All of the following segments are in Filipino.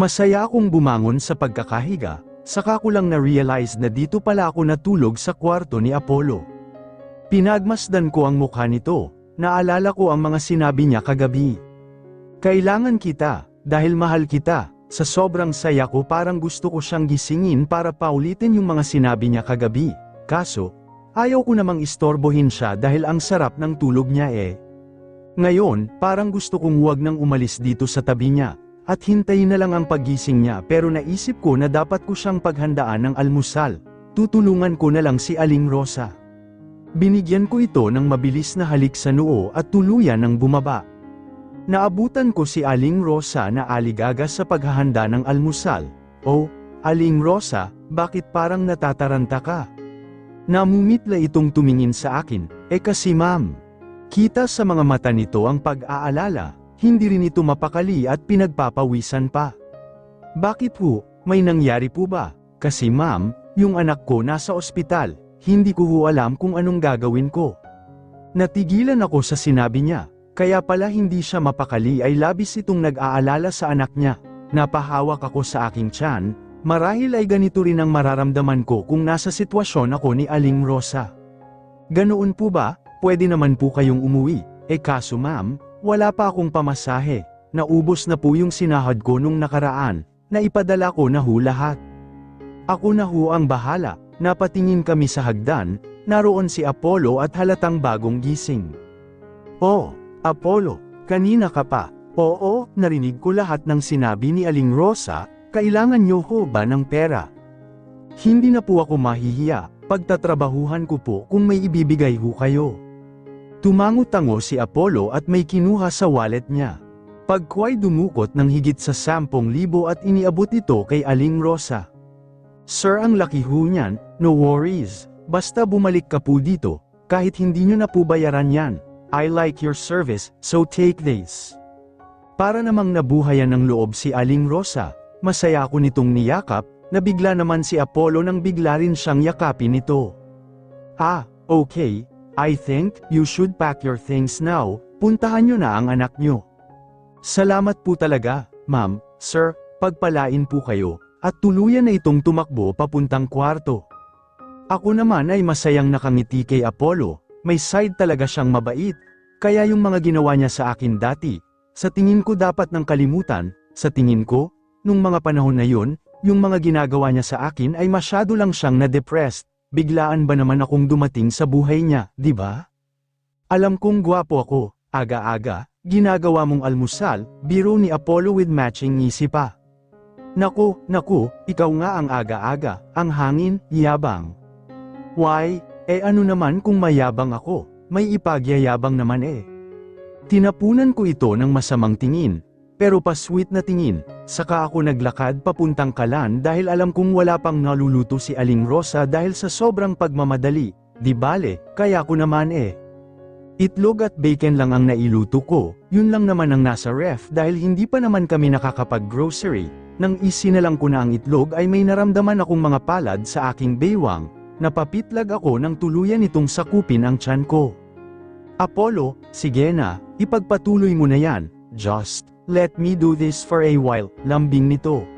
Masaya akong bumangon sa pagkakahiga, saka ko lang na-realize na dito pala ako natulog sa kwarto ni Apollo. Pinagmasdan ko ang mukha nito, naalala ko ang mga sinabi niya kagabi. Kailangan kita, dahil mahal kita. Sa sobrang saya ko parang gusto ko siyang gisingin para paulitin yung mga sinabi niya kagabi, kaso, ayaw ko namang istorbohin siya dahil ang sarap ng tulog niya eh. Ngayon, parang gusto kong huwag nang umalis dito sa tabi niya, at hintayin na lang ang paggising niya pero naisip ko na dapat ko siyang paghandaan ng almusal, tutulungan ko na lang si Aling Rosa. Binigyan ko ito ng mabilis na halik sa noo at tuluyan ng bumaba. Naabutan ko si Aling Rosa na aligaga sa paghahanda ng almusal. Oh, Aling Rosa, bakit parang natataranta ka? Namumitla itong tumingin sa akin, kasi ma'am. Kita sa mga mata nito ang pag-aalala, hindi rin ito mapakali at pinagpapawisan pa. Bakit ho, may nangyari po ba? Kasi ma'am, yung anak ko nasa ospital, hindi ko ho alam kung anong gagawin ko. Natigilan ako sa sinabi niya. Kaya pala hindi siya mapakali ay labis itong nag-aalala sa anak niya. Napahawak ako sa aking tiyan, marahil ay ganito rin ang mararamdaman ko kung nasa sitwasyon ako ni Aling Rosa. Ganoon po ba? Pwede naman po kayong umuwi. Kaso ma'am, wala pa akong pamasahe. Naubos na po yung sinahod ko nung nakaraan, naipadala ko na ho lahat. Ako na ho ang bahala. Napatingin kami sa hagdan, naroon si Apollo at halatang bagong gising. Oh, Apollo, kanina ka pa. Oo, narinig ko lahat ng sinabi ni Aling Rosa, kailangan niyo ho ba ng pera? Hindi na po ako mahihiya, pagtatrabahuhan ko po kung may ibibigay ho kayo. Tumango-tango si Apollo at may kinuha sa wallet niya. Pagkway dumukot ng higit sa 10,000 at iniabot ito kay Aling Rosa. Sir, ang laki ho niyan, no worries, basta bumalik ka po dito, kahit hindi niyo na po bayaran yan. I like your service, so take this. Para namang nabuhayan ng loob si Aling Rosa, masaya ako nitong niyakap, nabigla naman si Apollo nang bigla rin siyang yakapin nito. Okay, I think you should pack your things now, puntahan niyo na ang anak niyo. Salamat po talaga, ma'am, sir, pagpalain po kayo, at tuluyan na itong tumakbo papuntang kwarto. Ako naman ay masayang nakangiti kay Apollo. May side talaga siyang mabait, kaya yung mga ginawa niya sa akin dati, sa tingin ko dapat nang kalimutan, sa tingin ko, nung mga panahon na yun, yung mga ginagawa niya sa akin ay masyado lang siyang na-depressed, biglaan ba naman akong dumating sa buhay niya, di ba? Alam kong gwapo ako, aga-aga, ginagawa mong almusal, biro ni Apollo with matching ngisi pa. Naku, ikaw nga ang aga-aga, ang hangin, yabang. Why? Ano naman kung mayabang ako, may ipagyayabang naman eh. Tinapunan ko ito ng masamang tingin, pero pa-sweet na tingin, saka ako naglakad papuntang kalan dahil alam kong wala pang naluluto si Aling Rosa dahil sa sobrang pagmamadali, di bale, kaya ko naman eh. Itlog at bacon lang ang nailuto ko, yun lang naman ang nasa ref dahil hindi pa naman kami nakakapag-grocery, nang isinalang ko na ang itlog ay may naramdaman akong mga palad sa aking baywang. Napapitlag ako nang tuluyan itong sakupin ang tiyan ko. Apollo, sige na, ipagpatuloy mo na yan, just let me do this for a while, lambing nito.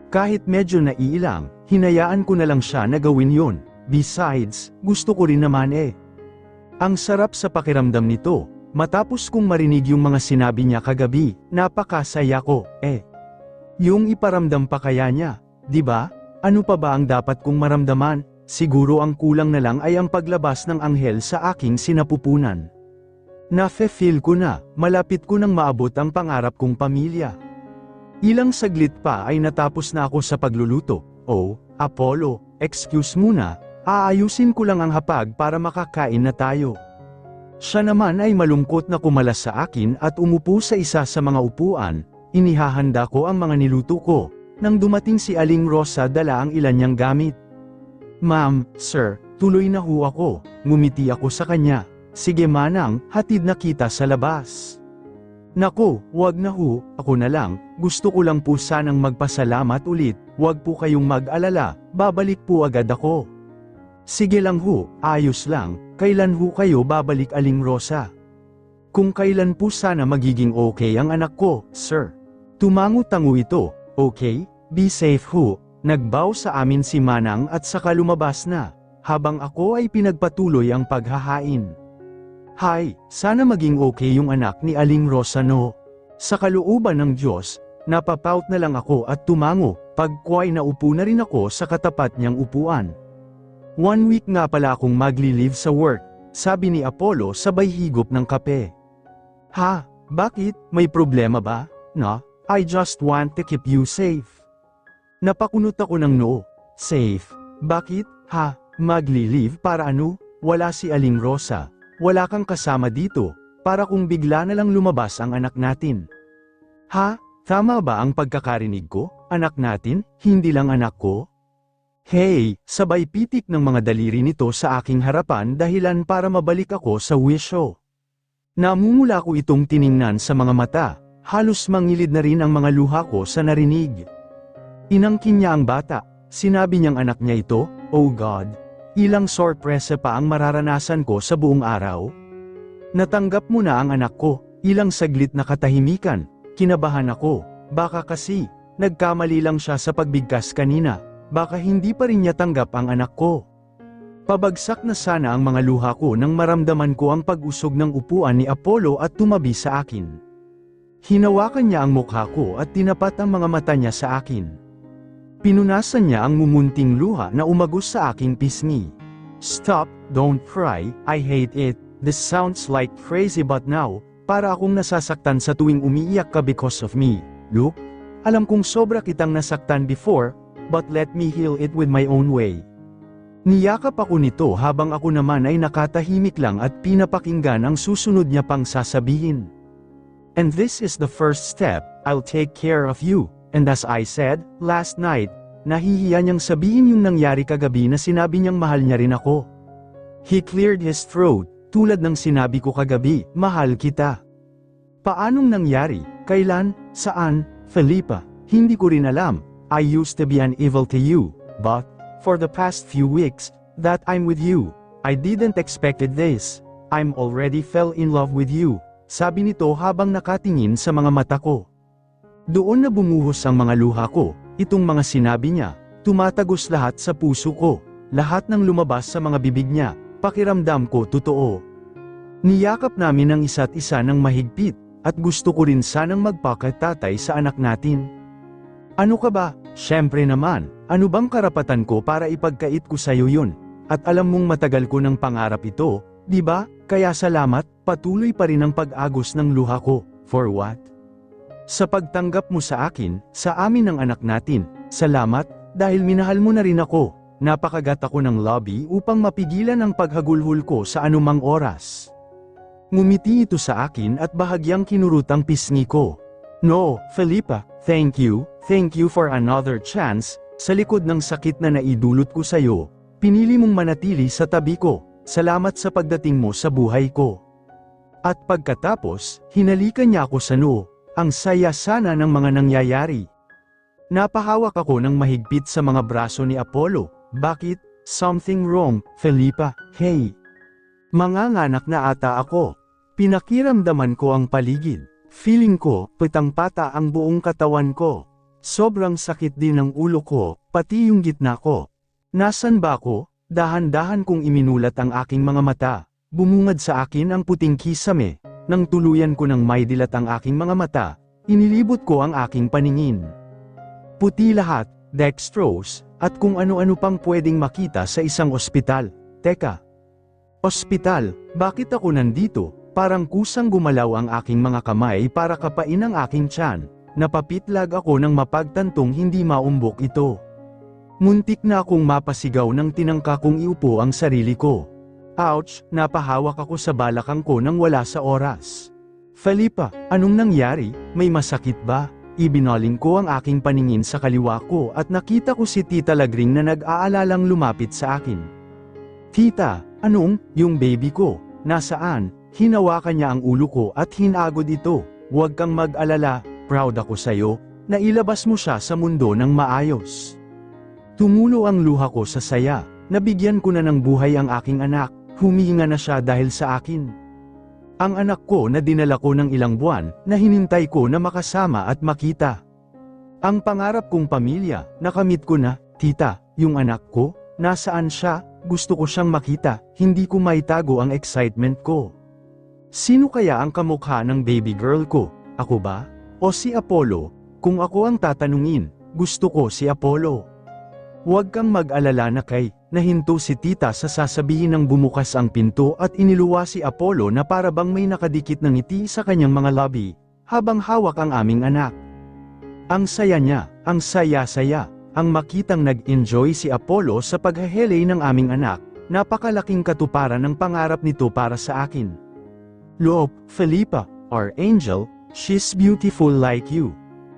Kahit medyo naiilang, hinayaan ko na lang siya na gawin yun, besides, gusto ko rin naman eh. Ang sarap sa pakiramdam nito, matapos kong marinig yung mga sinabi niya kagabi, napakasaya ko, Yung iparamdam pa kaya niya, di ba? Ano pa ba ang dapat kong maramdaman? Siguro ang kulang na lang ay ang paglabas ng anghel sa aking sinapupunan. Nafe-feel ko na, malapit ko nang maabot ang pangarap kong pamilya. Ilang saglit pa ay natapos na ako sa pagluluto. Oh, Apollo, excuse muna, aayusin ko lang ang hapag para makakain na tayo. Siya naman ay malungkot na kumalas sa akin at umupo sa isa sa mga upuan, inihahanda ko ang mga niluto ko, nang dumating si Aling Rosa dala ang ilan niyang gamit. Ma'am, sir, tuloy na ho ako, ngumiti ako sa kanya. Sige manang, hatid na kita sa labas. Naku, wag na ho, ako na lang, gusto ko lang po sanang magpasalamat ulit, wag po kayong mag-alala, babalik po agad ako. Sige lang ho, ayos lang, kailan ho kayo babalik Aling Rosa? Kung kailan po sana magiging okay ang anak ko, sir. Tumango-tango ito, Okay, be safe ho. Nagbow sa amin si Manang at saka lumabas na, habang ako ay pinagpatuloy ang paghahain. Hay, sana maging okay yung anak ni Aling Rosa no. Sa kalooban ng Diyos, napapout na lang ako at tumango, pagkway naupo na rin ako sa katapat niyang upuan. 1 week nga pala akong magli-leave sa work, sabi ni Apollo sabay higop ng kape. Ha, bakit? May problema ba? No, I just want to keep you safe. Napakunot ako ng noo. Safe? Bakit? Ha, magli-leave para ano? Wala si Aling Rosa. Wala kang kasama dito, para kung bigla na lang lumabas ang anak natin. Ha? Tama ba ang pagkakarinig ko? Anak natin, hindi lang anak ko? Hey, sabay pitik ng mga daliri nito sa aking harapan dahilan para mabalik ako sa wisyo. Namumula ko itong tiningnan sa mga mata, halos mangilid na rin ang mga luha ko sa narinig. Inangkin niya ang bata, sinabi niyang anak niya ito, oh God. Ilang sorpresa pa ang mararanasan ko sa buong araw? Natanggap mo na ang anak ko, ilang saglit na katahimikan, kinabahan ako, baka kasi, nagkamali lang siya sa pagbigkas kanina, baka hindi pa rin niya tanggap ang anak ko. Pabagsak na sana ang mga luha ko nang maramdaman ko ang pag-usog ng upuan ni Apollo at tumabi sa akin. Hinawakan niya ang mukha ko at tinapat ang mga mata niya sa akin. Pinunasan niya ang mumunting luha na umagos sa aking pisngi. Stop, don't cry, I hate it, this sounds like crazy but now, para akong nasasaktan sa tuwing umiiyak ka because of me. Look, alam kong sobra kitang nasaktan before, but let me heal it with my own way. Niyakap ako nito habang ako naman ay nakatahimik lang at pinapakinggan ang susunod niya pang sasabihin. And this is the first step, I'll take care of you. And as I said, last night, nahihiya niyang sabihin yung nangyari kagabi na sinabi niyang mahal niya rin ako. He cleared his throat, tulad ng sinabi ko kagabi, mahal kita. Paanong nangyari? Kailan? Saan? Felipa, hindi ko rin alam. I used to be an evil to you, but, for the past few weeks, that I'm with you, I didn't expected this. I'm already fell in love with you, sabi nito habang nakatingin sa mga mata ko. Doon na bumuhos ang mga luha ko, itong mga sinabi niya, tumatagos lahat sa puso ko, lahat ng lumabas sa mga bibig niya, pakiramdam ko totoo. Niyakap namin ang isa't isa ng mahigpit, at gusto ko rin sanang magpakatatay sa anak natin. Ano ka ba? Siyempre naman, ano bang karapatan ko para ipagkait ko sa'yo yun? At alam mong matagal ko ng pangarap ito, di ba? Kaya salamat, patuloy pa rin ang pag-agos ng luha ko, for what? Sa pagtanggap mo sa akin, sa amin ng anak natin, salamat, dahil minahal mo na rin ako, napakagat ako ng lobby upang mapigilan ang paghagulhol ko sa anumang oras. Ngumiti ito sa akin at bahagyang kinurutang pisngi ko. No, Felipa, thank you for another chance, sa likod ng sakit na naidulot ko sa'yo, pinili mong manatili sa tabi ko, salamat sa pagdating mo sa buhay ko. At pagkatapos, hinalikan niya ako sa noo. Ang saya sana ng mga nangyayari. Napahawak ako ng mahigpit sa mga braso ni Apollo. Bakit? Something wrong, Felipa, hey. Manganganak na ata ako. Pinakiramdaman ko ang paligid. Feeling ko, pitang-pata ang buong katawan ko. Sobrang sakit din ng ulo ko, pati yung gitna ko. Nasaan ba ako? Dahan-dahan kong iminulat ang aking mga mata. Bumungad sa akin ang puting kisame. Nang tuluyan ko ng may dilat ang aking mga mata, inilibot ko ang aking paningin. Puti lahat, dextrose, at kung ano-ano pang pwedeng makita sa isang ospital. Teka. Ospital, bakit ako nandito? Parang kusang gumalaw ang aking mga kamay para kapain ang aking tiyan. Napapitlag ako ng mapagtantong hindi maumbok ito. Muntik na akong mapasigaw nang tinangka kong iupo ang sarili ko. Ouch, napahawak ako sa balakang ko nang wala sa oras. Felipa, anong nangyari? May masakit ba? Ibinaling ko ang aking paningin sa kaliwa ko at nakita ko si Tita Lagring na nag-aalalang lumapit sa akin. Tita, anong? Yung baby ko, nasaan? Hinawakan niya ang ulo ko at hinagod ito. Huwag kang mag-alala, proud ako sa'yo, na ilabas mo siya sa mundo ng maayos. Tumulo ang luha ko sa saya, nabigyan ko na ng buhay ang aking anak. Humihinga na siya dahil sa akin. Ang anak ko na dinala ko ng ilang buwan, na hinintay ko na makasama at makita. Ang pangarap kong pamilya, nakamit ko na, tita, yung anak ko, nasaan siya, gusto ko siyang makita, hindi ko maitago ang excitement ko. Sino kaya ang kamukha ng baby girl ko, ako ba? O si Apollo? Kung ako ang tatanungin, gusto ko si Apollo. Huwag kang mag-alala na nahinto si tita sa sasabihin ng bumukas ang pinto at iniluwa si Apollo na para bang may nakadikit ng ngiti sa kanyang mga labi, habang hawak ang aming anak. Ang saya niya, ang saya-saya, ang makitang nag-enjoy si Apollo sa paghahele ng aming anak, napakalaking katuparan ng pangarap nito para sa akin. Look, Felipa, our angel, she's beautiful like you.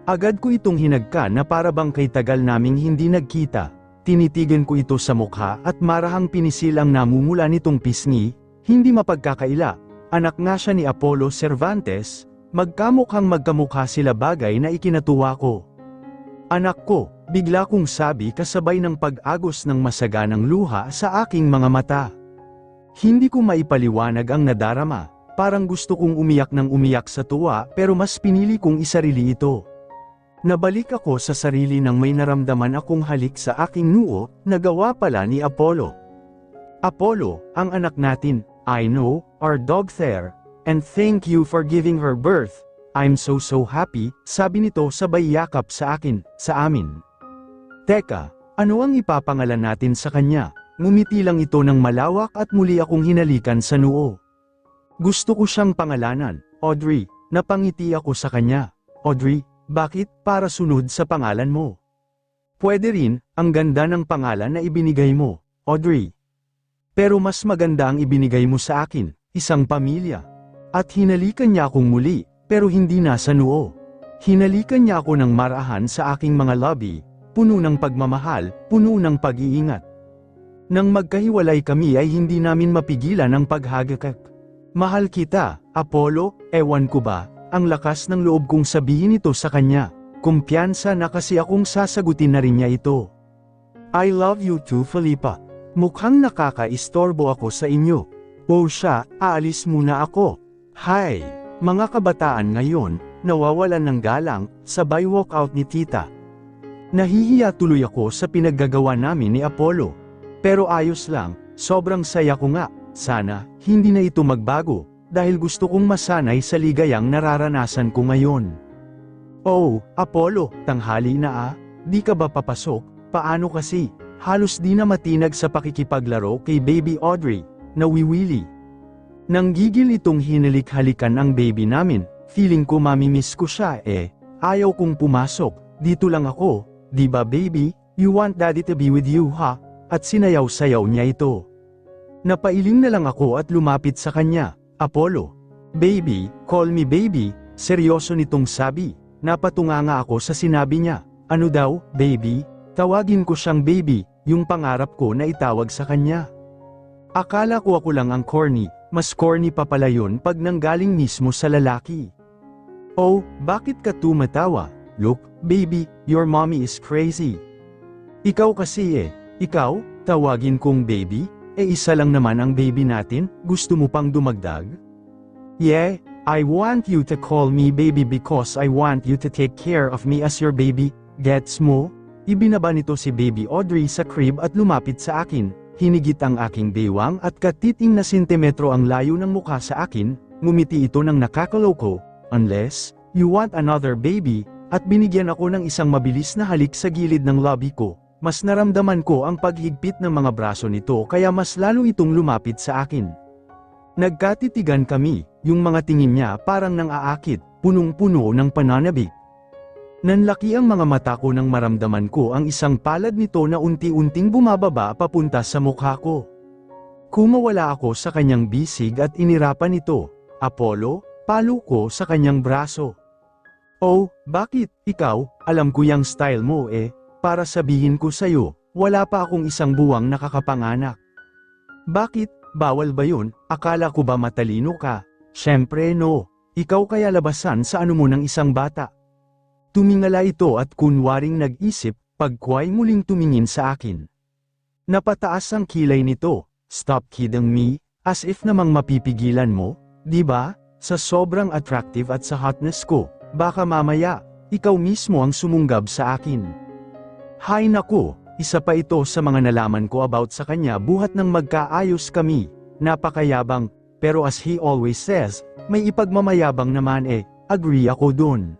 Agad ko itong hinagka na para bang kay tagal naming hindi nagkita. Tinitigan ko ito sa mukha at marahang pinisil ang namumula nitong pisngi, hindi mapagkakaila. Anak nga siya ni Apollo Cervantes, magkamukhang magkamukha sila bagay na ikinatuwa ko. Anak ko, bigla kong sabi kasabay ng pag-agos ng masaganang luha sa aking mga mata. Hindi ko maipaliwanag ang nadarama, parang gusto kong umiyak ng umiyak sa tuwa pero mas pinili kong isarili ito. Nabalik ako sa sarili nang may naramdaman akong halik sa aking noo, na gawa pala ni Apollo. Apollo, ang anak natin, I know, our dog there, and thank you for giving her birth. I'm so happy, sabi nito sabay yakap sa akin, sa amin. Teka, ano ang ipapangalan natin sa kanya? Ngumiti lang ito ng malawak at muli akong hinalikan sa noo. Gusto ko siyang pangalanan, Audrey, napangiti ako sa kanya. Audrey, bakit? Para sunod sa pangalan mo. Pwede rin, ang ganda ng pangalan na ibinigay mo, Audrey. Pero mas maganda ang ibinigay mo sa akin, isang pamilya. At hinalikan niya akong muli, pero hindi na sa noo. Hinalikan niya ako ng marahan sa aking mga labi, puno ng pagmamahal, puno ng pag-iingat. Nang magkahiwalay kami ay hindi namin mapigilan ang paghagakak. Mahal kita, Apollo, ewan ko ba, ang lakas ng loob kong sabihin ito sa kanya. Kumpiyansa na kasi akong sasagutin na rin niya ito. I love you too, Felipa. Mukhang nakakaistorbo ako sa inyo. O siya, aalis muna ako. Hi, mga kabataan ngayon, nawawalan ng galang, sabay walkout ni tita. Nahihiya tuloy ako sa pinaggagawa namin ni Apollo. Pero ayos lang, sobrang saya ko nga, sana, hindi na ito magbago. Dahil gusto kong masanay sa ligayang nararanasan ko ngayon. Oh, Apollo, tanghali na ah, di ka ba papasok? Paano kasi? Halos di na matinag sa pakikipaglaro kay baby Audrey, nawiwili. Nanggigil itong hinalik-halikan ang baby namin, feeling ko mamimiss ko siya ayaw kong pumasok, dito lang ako, di ba baby, you want daddy to be with you ha? At sinayaw-sayaw niya ito. Napailing na lang ako at lumapit sa kanya. Apollo, baby, call me baby, seryoso nitong sabi. Napatunga nga ako sa sinabi niya. Ano daw, baby? Tawagin ko siyang baby, yung pangarap ko na itawag sa kanya. Akala ko ako lang ang corny, mas corny pa pala yun pag nanggaling mismo sa lalaki. Oh, bakit ka tumatawa? Look, baby, your mommy is crazy. Ikaw kasi ikaw, tawagin kong baby? Isa lang naman ang baby natin, gusto mo pang dumagdag? Yeah, I want you to call me baby because I want you to take care of me as your baby, gets mo? Ibinaba nito si baby Audrey sa crib at lumapit sa akin, hinigit ang aking bewang at katiting na sentimetro ang layo ng mukha sa akin, ngumiti ito ng nakakaloko, unless, you want another baby, at binigyan ako ng isang mabilis na halik sa gilid ng labi ko. Mas naramdaman ko ang paghigpit ng mga braso nito kaya mas lalo itong lumapit sa akin. Nagkatitigan kami, yung mga tingin niya parang nang aakit, punong-puno ng pananabik. Nanlaki ang mga mata ko nang maramdaman ko ang isang palad nito na unti-unting bumababa papunta sa mukha ko. Kumawala ako sa kanyang bisig at inirapan ito. Apollo, palo ko sa kanyang braso. Oh, bakit, ikaw, alam ko yung style mo para sabihin ko sa'yo, wala pa akong isang buwang nakakapanganak. Bakit, bawal ba yun? Akala ko ba matalino ka? Syempre no, ikaw kaya labasan sa ano mo ng isang bata. Tumingala ito at kunwaring nag-isip, pagkway muling tumingin sa akin. Napataas ang kilay nito, stop kidding me, as if namang mapipigilan mo, di ba? Sa sobrang attractive at sa hotness ko, baka mamaya, ikaw mismo ang sumunggab sa akin. Hay naku, isa pa ito sa mga nalaman ko about sa kanya buhat ng magkaayos kami, napakayabang, pero as he always says, may ipagmamayabang naman agree ako dun.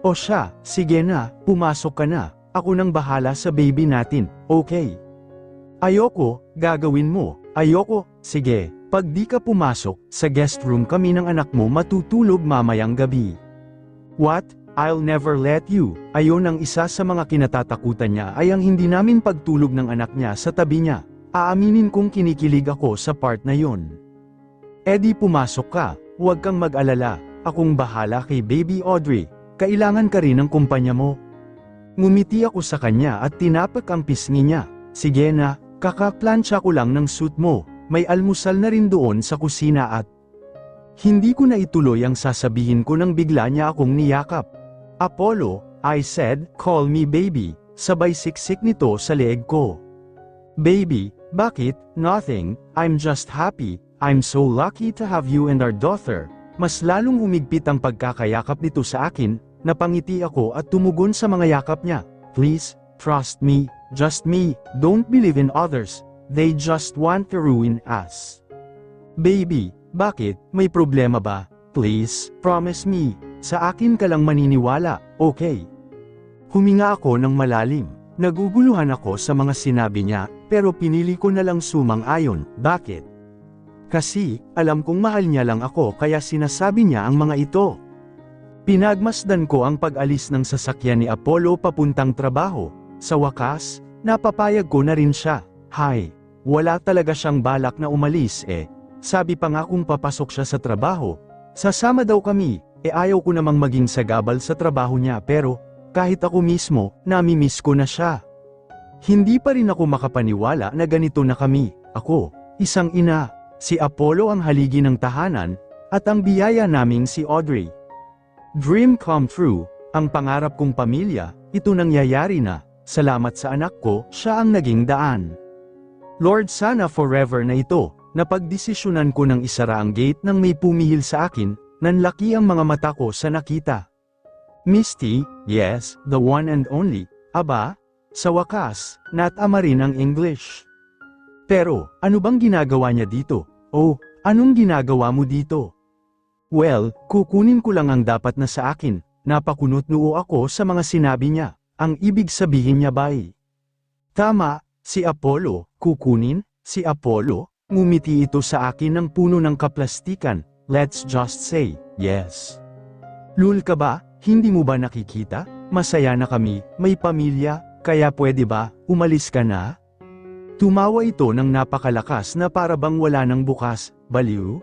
O siya, sige na, pumasok ka na, ako nang bahala sa baby natin, okay? Ayoko, gagawin mo, ayoko, sige, pag di ka pumasok, sa guest room kami ng anak mo matutulog mamayang gabi. What? I'll never let you. Ayon ang isa sa mga kinatatakutan niya ay ang hindi namin pagtulog ng anak niya sa tabi niya. Aaminin kong kinikilig ako sa part na yon. Di pumasok ka, huwag kang mag-alala, akong bahala kay baby Audrey, kailangan ka rin ng kumpanya mo. Ngumiti ako sa kanya at tinapak ang pisngi niya. Sige na, kakaplansya ko lang ng suit mo, may almusal na rin doon sa kusina at hindi ko na ituloy ang sasabihin ko nang bigla niya akong niyakap. Apollo, I said, call me baby, sabay siksik nito sa leeg ko. Baby, bakit? Nothing, I'm just happy, I'm so lucky to have you and our daughter. Mas lalong humigpit ang pagkakayakap nito sa akin, napangiti ako at tumugon sa mga yakap niya. Please, trust me, just me, don't believe in others, they just want to ruin us. Baby, bakit? May problema ba? Please, promise me, sa akin ka lang maniniwala, okay? Huminga ako ng malalim. Naguguluhan ako sa mga sinabi niya, pero pinili ko na lang sumang-ayon. Bakit? Kasi, alam kong mahal niya lang ako kaya sinasabi niya ang mga ito. Pinagmasdan ko ang pag-alis ng sasakyan ni Apollo papuntang trabaho. Sa wakas, napapayag ko na rin siya. Hay, wala talaga siyang balak na umalis Sabi pa nga kung papasok siya sa trabaho, sasama daw kami, ayaw ko namang maging sagabal sa trabaho niya pero, kahit ako mismo, nami-miss ko na siya. Hindi pa rin ako makapaniwala na ganito na kami, ako, isang ina, si Apollo ang haligi ng tahanan, at ang biyaya naming si Audrey. Dream come true, ang pangarap kong pamilya, ito nangyayari na, salamat sa anak ko, siya ang naging daan. Lord sana forever na ito, napagdesisyonan ko nang isara ang gate nang may pumihil sa akin, nanlaki ang mga mata ko sa nakita. Misty, yes, the one and only, aba, sa wakas, natama rin ang English. Pero, ano bang ginagawa niya dito? Oh, anong ginagawa mo dito? Well, kukunin ko lang ang dapat na sa akin, napakunot-noo ako sa mga sinabi niya, ang ibig sabihin niya ba'y tama, si Apollo, kukunin, si Apollo, ngumiti ito sa akin ng puno ng kaplastikan, let's just say, yes. Lul ka ba, hindi mo ba nakikita, masaya na kami, may pamilya, kaya pwede ba, umalis ka na? Tumawa ito ng napakalakas na para bang wala nang bukas, baliw?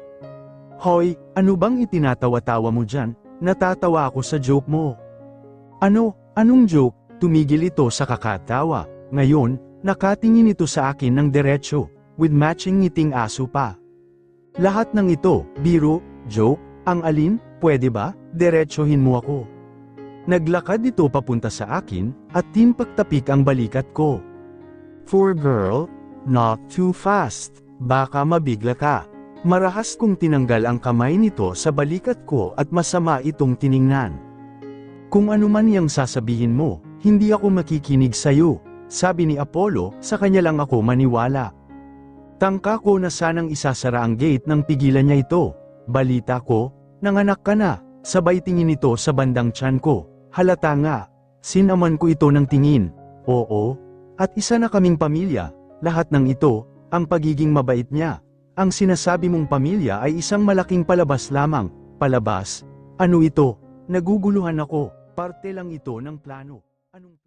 Hoy, ano bang itinatawa-tawa mo dyan? Natatawa ako sa joke mo. Ano? Anong joke? Tumigil ito sa kakatawa. Ngayon, nakatingin ito sa akin ng diretsyo, with matching ngiting aso pa. Lahat ng ito, biro, joke, ang alin, pwede ba? Diretsohin mo ako. Naglakad ito papunta sa akin, at tinpagtapik ang balikat ko. For girl, not too fast, baka mabigla ka. Marahas kong tinanggal ang kamay nito sa balikat ko at masama itong tiningnan. Kung ano man yang sasabihin mo, hindi ako makikinig sa'yo, sabi ni Apollo, sa kanya lang ako maniwala. Tangka ko na sanang isasara ang gate nang pigilan niya ito. Balita ko, nanganak ka na, sabay tingin ito sa bandang tiyan ko, halata nga, sinaman ko ito ng tingin, oo, at isa na kaming pamilya, lahat ng ito, ang pagiging mabait niya. Ang sinasabi mong pamilya ay isang malaking palabas lamang, palabas, ano ito? Naguguluhan ako, parte lang ito ng plano. Anong